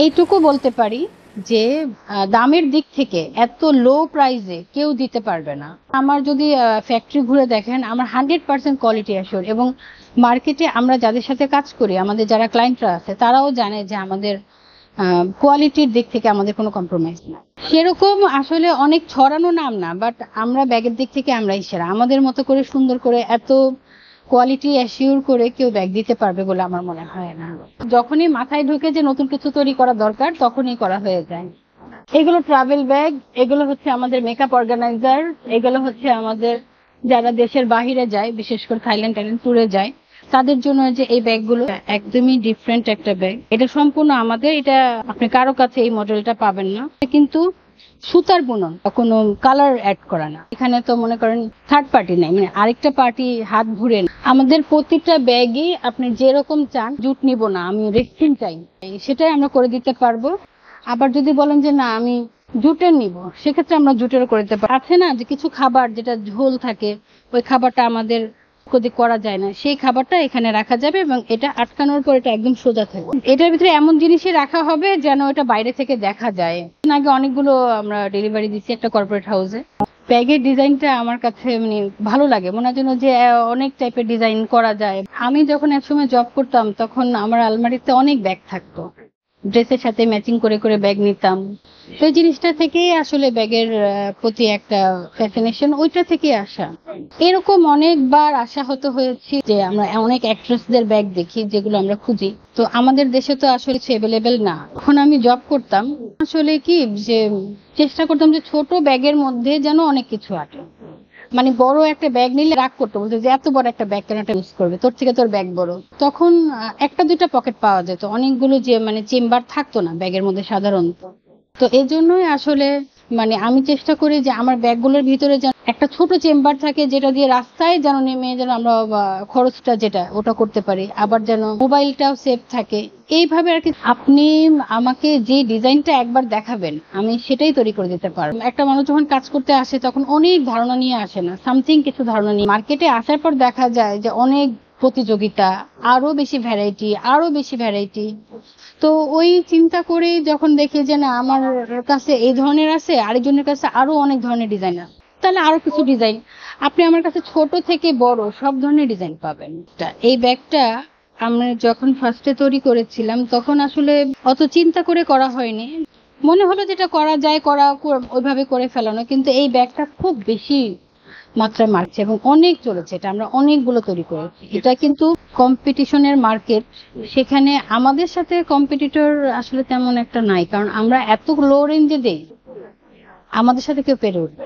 এইটুকু বলতে পারি যে দামের দিক থেকে এত লো প্রাইসে কেউ দিতে পারবে না। আমার যদি ফ্যাক্টরি ঘুরে দেখেন, আমার 100% কোয়ালিটি অ্যাসিওর, এবং মার্কেটে আমরা যাদের সাথে কাজ করি, আমাদের যারা ক্লায়েন্টরা আছে তারাও জানে যে আমাদের কোয়ালিটির দিক থেকে আমাদের কোনো কম্প্রোমাইজ না। সেরকম আসলে অনেক ছড়ানো নাম না, বাট আমরা ব্যাগের দিক থেকে আমরাই সেরা। আমাদের মতো করে সুন্দর করে এত কোয়ালিটি অ্যাসিওর করে কেউ ব্যাগ দিতে পারবে বলে আমার মনে হয় না। যখনই মাথায় ঢুকে যে নতুন কিছু তৈরি করা দরকার, তখনই করা হয়ে যায়। এগুলো ট্রাভেল ব্যাগ, এগুলো হচ্ছে আমাদের মেকআপ অর্গানাইজার, এগুলো হচ্ছে আমাদের যারা দেশের বাহিরে যায়, বিশেষ করে থাইল্যান্ড ট্যুরে যায়, তাদের জন্য যে এই ব্যাগগুলো একদমই ডিফারেন্ট একটা ব্যাগ। এটা সম্পূর্ণ আমাদের, এটা আপনি কারো কাছে এই মডেলটা পাবেন না, কিন্তু সুতার বুনন, কোনো কালার অ্যাড করা না। এখানে তো মনে করেন থার্ড পার্টি নাই, মানে আরেকটা পার্টি হাত ঘুরে না। আমাদের প্রতিটা ব্যাগই আপনি যেরকম চান, জুট নিব না, আমি রেক্সিন চাই, সেটাই আমরা করে দিতে পারবো। আবার যদি বলেন যে না আমি জুটের নিব, সেক্ষেত্রে আমরা জুটেরও করে দিতে পারি। আছে না যে কিছু খাবার যেটা ঝোল থাকে, ওই খাবারটা আমাদের করা যায় না, সেই খাবারটা এখানে রাখা যাবে, এবং এটা আটকানোর পর এটা একদম সোজা থাকবে। এটার ভিতরে এমন জিনিসই রাখা হবে যেন এটা বাইরে থেকে দেখা যায়। আগে অনেকগুলো আমরা ডেলিভারি দিচ্ছি একটা কর্পোরেট হাউসে। ব্যাগের ডিজাইনটা আমার কাছে মানে ভালো লাগে, মনে হয় যেন যে অনেক টাইপের ডিজাইন করা যায়। আমি যখন একসময় জব করতাম, তখন আমার আলমারিতে অনেক ব্যাগ থাকতো, ড্রেসের সাথে ম্যাচিং করে করে ব্যাগ নিতাম। তো জিনিসটা থেকেই আসলে ব্যাগের প্রতি একটা ফ্যাসিনেশন, ওইটা থেকেই আসা। এরকম অনেকবার আশাহত হয়েছি যে আমরা অনেক অ্যাক্ট্রেসদের ব্যাগ দেখি যেগুলো আমরা খুঁজি, তো আমাদের দেশে তো আসলে অ্যাভেলেবেল না। এখন আমি জব করতাম, আসলে কি যে চেষ্টা করতাম যে ছোট ব্যাগের মধ্যে যেন অনেক কিছু আছে। মানে বড় একটা ব্যাগ নিলে রাগ করতো, বলতো যে এত বড় একটা ব্যাগ কেন ইউজ করবে, তোর থেকে তোর ব্যাগ বড়। তখন একটা দুইটা পকেট পাওয়া যেত, অনেকগুলো যে মানে চেম্বার থাকতো না ব্যাগের মধ্যে সাধারণত। তো এই জন্যই আসলে মানে আমি চেষ্টা করি যে আমার ব্যাগগুলোর ভিতরে যেন একটা ছোট চেম্বার থাকে, যেটা দিয়ে রাস্তায় যেন নেমে যেন আমরা খরচটা যেটা ওটা করতে পারি, আবার যেন মোবাইলটাও সেফ থাকে। এইভাবে আর কি আপনি আমাকে যে ডিজাইনটা একবার দেখাবেন, আমি সেটাই তৈরি করে দিতে পারবো। একটা মানুষ যখন কাজ করতে আসে তখন অনেক ধারণা নিয়ে আসে না, সামথিং কিছু ধারণা নিয়ে মার্কেটে আসার পর দেখা যায় যে অনেক প্রতিযোগিতা, আরো বেশি ভ্যারাইটি। তো ওই চিন্তা করে যখন দেখি যে না আমার কাছে এই ধরনের আছে, আরেকজনের কাছে আরো অনেক ধরনের ডিজাইন আছে, তাহলে আরো কিছু ডিজাইন আপনি আমার কাছে ছোট থেকে বড় সব ধরনের ডিজাইন পাবেন। এই ব্যাগটা আমরা যখন ফার্স্টে তৈরি করেছিলাম, তখন আসলে অত চিন্তা করে করা হয়নি, মনে হলো যেটা করা যায় ওইভাবে করে ফেলানো। কিন্তু এই ব্যাগটা খুব বেশি মাত্রায় মারছে এবং অনেক চলেছে, এটা আমরা অনেকগুলো তৈরি করেছি। এটা কিন্তু কম্পিটিশনের মার্কেট, সেখানে আমাদের সাথে কম্পিটিটর আসলে তেমন একটা নাই, কারণ আমরা এত লো রেঞ্জে দেই, আমাদের সাথে কেউ পেরে উঠবে।